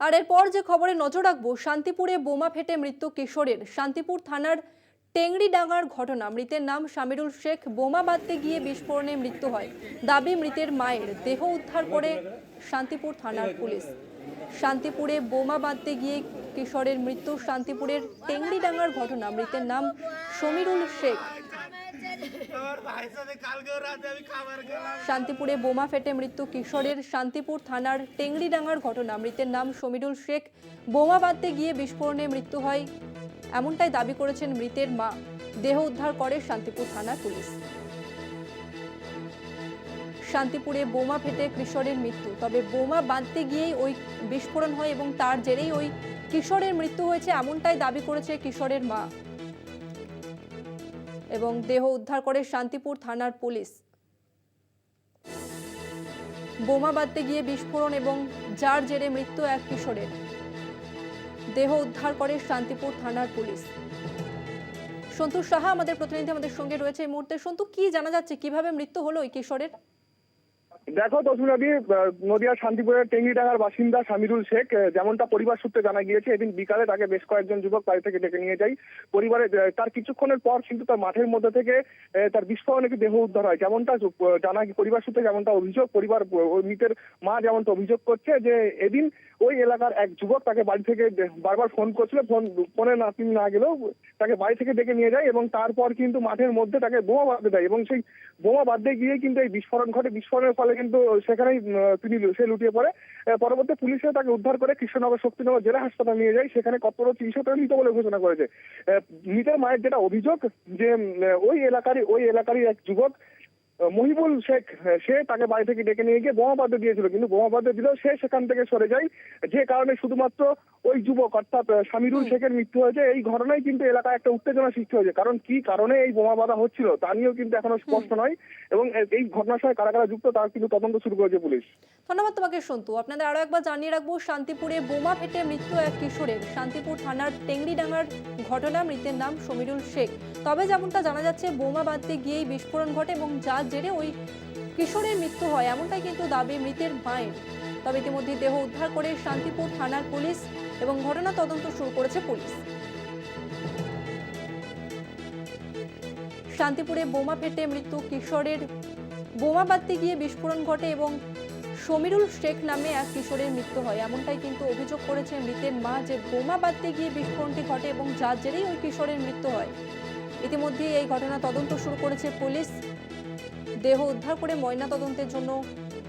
আর এরপর যে খবরে নজর রাখবো, শান্তিপুরে বোমা ফেটে মৃত্যু কিশোরের। শান্তিপুর থানার টেংরিডাঙ্গার ঘটনা। মৃতের নাম শামিরুল শেখ। বোমা বাঁধতে গিয়ে বিস্ফোরণে মৃত্যু হয়। দাবি মৃতের মায়ের। দেহ উদ্ধার করে শান্তিপুর থানার পুলিশ। শান্তিপুরে বোমা বাঁধতে গিয়ে কিশোরের মৃত্যু। শান্তিপুরের টেংরিডাঙ্গার ঘটনা। মৃতের নাম শামিরুল শেখ। শান্তিপুরে বোমা ফেটে মৃত্যু কিশোরের। শান্তিপুর থানার টেংরিডাঙ্গার ঘটনা। মৃতের নাম শামিরুল শেখ। বোমা বাঁধতে গিয়ে বিস্ফোরণে মৃত্যু হয়, এমনটাই দাবি করেছেন মৃতের মা। দেহ উদ্ধার করে শান্তিপুর থানার পুলিশ। শান্তিপুরে বোমা ফেটে কিশোরের মৃত্যু। তবে বোমা বাঁধতে গিয়েই ওই বিস্ফোরণ হয় এবং তার জেরেই ওই কিশোরের মৃত্যু হয়েছে, এমনটাই দাবি করেছে কিশোরের মা। এবং দেহ উদ্ধার করে শান্তিপুর থানার পুলিশ। বোমা বাঁধতে গিয়ে বিস্ফোরণ এবং যার জেরে মৃত্যু এক কিশোরের। দেহ উদ্ধার করে শান্তিপুর থানার পুলিশ। সন্তু সাহা আমাদের প্রতিনিধি আমাদের সঙ্গে রয়েছে এই মুহূর্তে। সন্তু, কি জানা যাচ্ছে, কিভাবে মৃত্যু হলো ওই কিশোরের? দেখো তসুনদী, নদিয়ার শান্তিপুরের টেঙ্গিডাঙ্গার বাসিন্দা শামিরুল শেখ, যেমনটা পরিবার সূত্রে জানা গিয়েছে, এদিন বিকালে তাকে বেশ কয়েকজন যুবক বাড়ি থেকে ডেকে নিয়ে যায়। পরিবারে তার কিছুক্ষণের পর কিন্তু তার মাঠের মধ্যে থেকে তার বিস্ফোরণে দেহ উদ্ধার হয়, যেমনটা জানা পরিবার সূত্রে যেমনটা অভিযোগ। পরিবার মৃতের মা যেমনটা অভিযোগ করছে যে এদিন ওই এলাকার এক যুবক তাকে বাড়ি থেকে বারবার ফোন করছিল, ফোনে তিনি না গেলেও তাকে বাড়ি থেকে ডেকে নিয়ে যায় এবং তারপর কিন্তু মাঠের মধ্যে তাকে বোমা বাঁধতে দেয় এবং সেই বোমা বাঁধতে গিয়ে কিন্তু এই বিস্ফোরণ ঘটে। বিস্ফোরণের ফলে কিন্তু সেখানেই সে লুটিয়ে পড়ে। পরবর্তী পুলিশে তাকে উদ্ধার করে কৃষ্ণনগর শক্তিনগর জেলা হাসপাতালে নিয়ে যায়। সেখানে কর্তব্যরত চিকিৎসকরা মৃত বলে ঘোষণা করেছে। মৃতের মায়ের যেটা অভিযোগ যে ওই এলাকারই এক যুবক মহিবুল শেখ, সে তাকে বাড়ি থেকে ডেকে নিয়ে গিয়ে বোমা বাঁধতে দিয়েছিল, কিন্তু বোমা বাঁধতে দিলেও সে সেখান থেকে সরে যায়, যে কারণে শুধুমাত্র ওই যুবক অর্থাৎ শামিরুল শেখের মৃত্যু হয়েছে। এই ঘটনায় কিন্তু এলাকায় একটা উত্তেজনা সৃষ্টি হয়েছে, কারণ কি কারণে এই বোমা বাঁধা হচ্ছিল তা নিয়েও কিন্তু এখনো স্পষ্ট নয় এবং এই ঘটনার সঙ্গে কারা কারা যুক্ত তার কিন্তু তদন্ত শুরু করেছে পুলিশ। ধন্যবাদ তোমাকে সন্তু। আপনাদের আরো একবার জানিয়ে রাখবো, শান্তিপুরে বোমা ফেটে মৃত্যু এক কিশোরের। শান্তিপুর থানার টেংরিডাঙ্গার ঘটনা। মৃতের নাম শামিরুল শেখ। তবে যেমনটা জানা যাচ্ছে, বোমা বাঁধতে গিয়েই বিস্ফোরণ ঘটে এবং যার জেরে ওই কিশোরের মৃত্যু হয়, এমনটাই কিন্তু দাবি মৃতের মায়ের। তবে ইতিমধ্যে দেহ উদ্ধার করে শান্তিপুর থানার পুলিশ এবং ঘটনা তদন্ত শুরু করেছে পুলিশ। শান্তিপুরে বোমা ফেটে মৃত্যু কিশোরের। বোমা বাঁধতে গিয়ে বিস্ফোরণ ঘটে এবং শামিরুল শেখ নামে এক কিশোরের মৃত্যু হয়, এমনটাই কিন্তু অভিযোগ করেছে মৃতের মা, যে বোমা বাঁধতে গিয়ে বিস্ফোরণটি ঘটে এবং যার জেরেই ওই কিশোরের মৃত্যু হয়। ইতিমধ্যে এই ঘটনা তদন্ত শুরু করেছে পুলিশ। দেহ উদ্ধার করে ময়না তদন্তের জন্য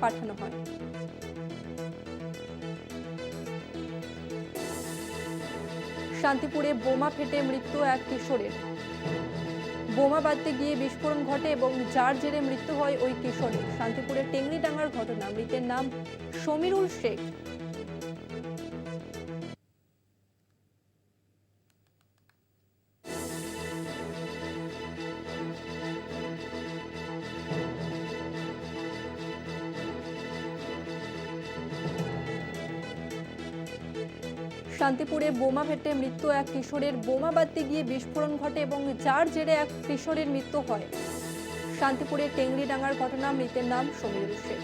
পাঠানো হয়। শান্তিপুরে বোমা ফেটে মৃত্যু এক কিশোরের। বোমা বাঁধতে গিয়ে বিস্ফোরণ ঘটে এবং যার জেরে মৃত্যু হয় ওই কিশোরের। শান্তিপুরের টেংরিডাঙ্গার ঘটনা। মৃতের নাম শামিরুল শেখ। শান্তিপুরে বোমা ফেটে মৃত্যু এক কিশোরের। বোমা বাঁধতে গিয়ে বিস্ফোরণ ঘটে এবং যার জেরে এক কিশোরের মৃত্যু হয়। শান্তিপুরের টেংরিডাঙ্গার ঘটনা। মৃতের নাম শামিরুল শেখ।